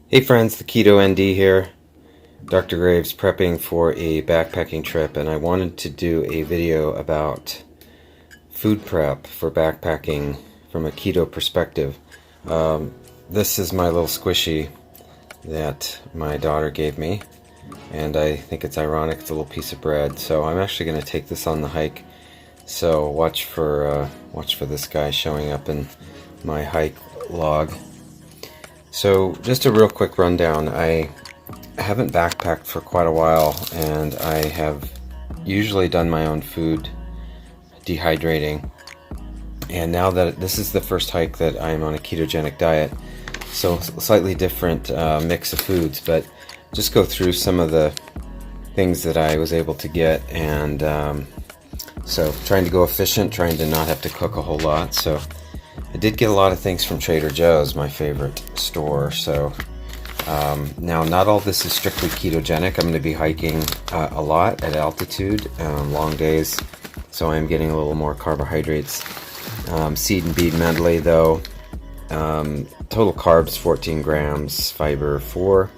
Hey friends, the Keto ND here. Dr. Graves prepping for a backpacking trip, and I wanted to do a video about food prep for backpacking from a keto perspective. This is my little squishy that my daughter gave me, and I think it's ironic it's a little piece of bread. So I'm actually going to take this on the hike. So watch for this guy showing up in my hike log. So just a real quick rundown. I haven't backpacked for quite a while, and I have usually done my own food dehydrating. And now that this is the first hike that I'm on a ketogenic diet, so slightly different mix of foods, but just go through some of the things that I was able to get, and so trying to go efficient, trying to not have to cook a whole lot. So I did get a lot of things from Trader Joe's, my favorite store. So now not all this is strictly ketogenic. I'm going to be hiking a lot at altitude, long days, so I'm getting a little more carbohydrates. Seed and bean medley though, total carbs 14 grams, fiber 4,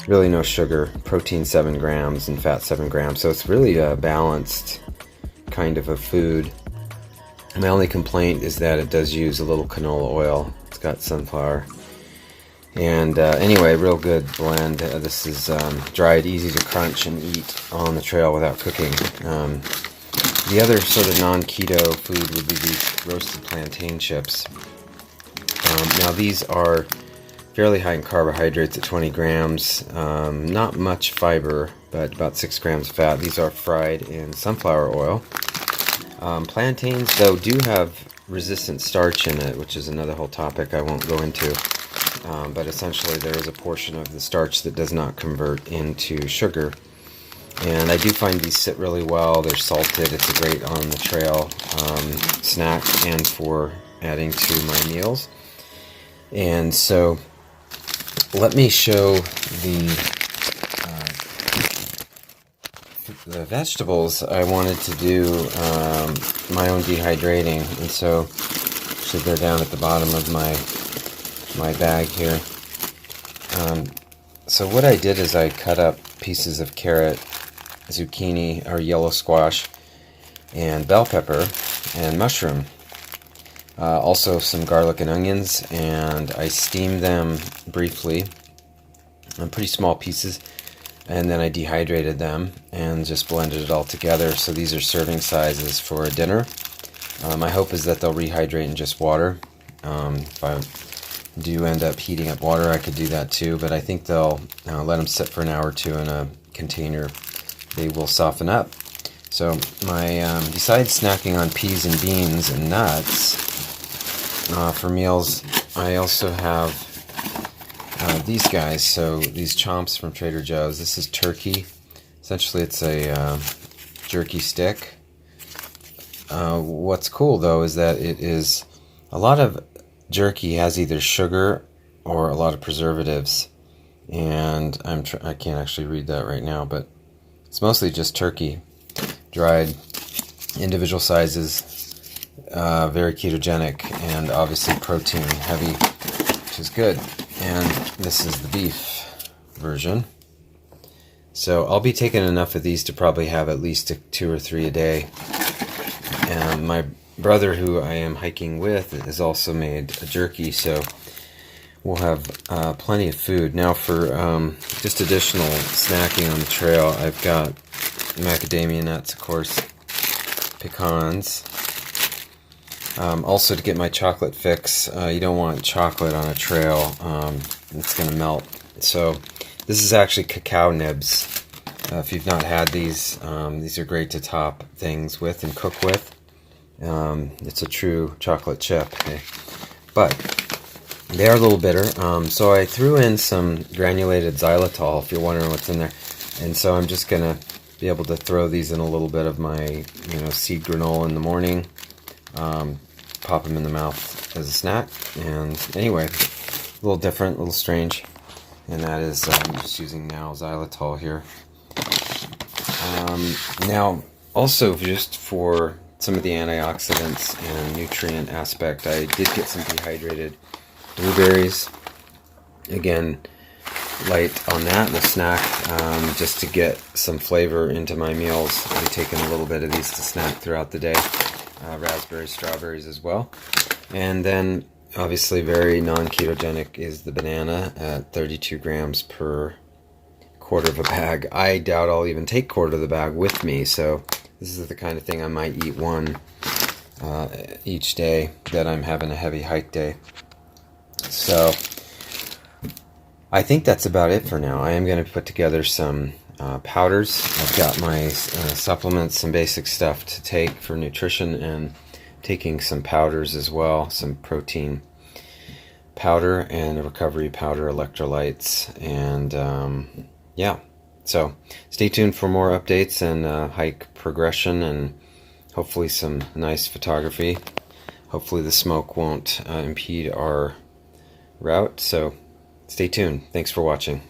really no sugar, protein 7 grams, and fat 7 grams. So it's really a balanced kind of a food. My only complaint is that it does use a little canola oil. It's got sunflower. And anyway, real good blend. This is dried, easy to crunch and eat on the trail without cooking. The other sort of non-keto food would be these roasted plantain chips. Now these are fairly high in carbohydrates at 20 grams. Not much fiber, but about 6 grams of fat. These are fried in sunflower oil. Plantains, though, do have resistant starch in it, which is another whole topic I won't go into. But essentially there is a portion of the starch that does not convert into sugar. And I do find these sit really well. They're salted. It's a great on the trail snack and for adding to my meals. And so let me show the vegetables. I wanted to do my own dehydrating, and so should go down at the bottom of my bag here. So what I did is I cut up pieces of carrot, zucchini or yellow squash, and bell pepper and mushroom. Also some garlic and onions, and I steamed them briefly in pretty small pieces, and then I dehydrated them and just blended it all together. So these are serving sizes for a dinner. My hope is that they'll rehydrate in just water. If I do end up heating up water, I could do that too, but I think they'll let them sit for an hour or two in a container. They will soften up. So besides snacking on peas and beans and nuts for meals, I also have these guys. So these chomps from Trader Joe's. This is turkey. Essentially it's a jerky stick. What's cool though is that it is a lot of jerky has either sugar or a lot of preservatives, and I can't actually read that right now, but it's mostly just turkey, dried, individual sizes, very ketogenic, and obviously protein heavy, which is good. And this is the beef version. So I'll be taking enough of these to probably have at least 2 or 3 a day. And my brother, who I am hiking with, has also made a jerky, so we'll have plenty of food. Now for just additional snacking on the trail, I've got macadamia nuts, of course, pecans. Also, to get my chocolate fix, you don't want chocolate on a trail. It's going to melt. So this is actually cacao nibs. If you've not had these are great to top things with and cook with. It's a true chocolate chip, okay? But they are a little bitter. So I threw in some granulated xylitol, if you're wondering what's in there. And so I'm just going to be able to throw these in a little bit of my seed granola in the morning. Pop them in the mouth as a snack. And anyway, a little different, a little strange. And that is, I'm just using now xylitol here. Now, also just for some of the antioxidants and nutrient aspect, I did get some dehydrated blueberries Again, light on that and a snack just to get some flavor into my meals. I'll be taking a little bit of these to snack throughout the day. Raspberries, strawberries as well. And then obviously very non-ketogenic is the banana at 32 grams per quarter of a bag. I doubt I'll even take quarter of the bag with me, so this is the kind of thing I might eat one each day that I'm having a heavy hike day. So I think that's about it for now. I am going to put together some powders. I've got my supplements, some basic stuff to take for nutrition, and taking some powders as well, some protein powder and a recovery powder, electrolytes, and yeah. So stay tuned for more updates and hike progression and hopefully some nice photography. Hopefully the smoke won't impede our route. So stay tuned. Thanks for watching.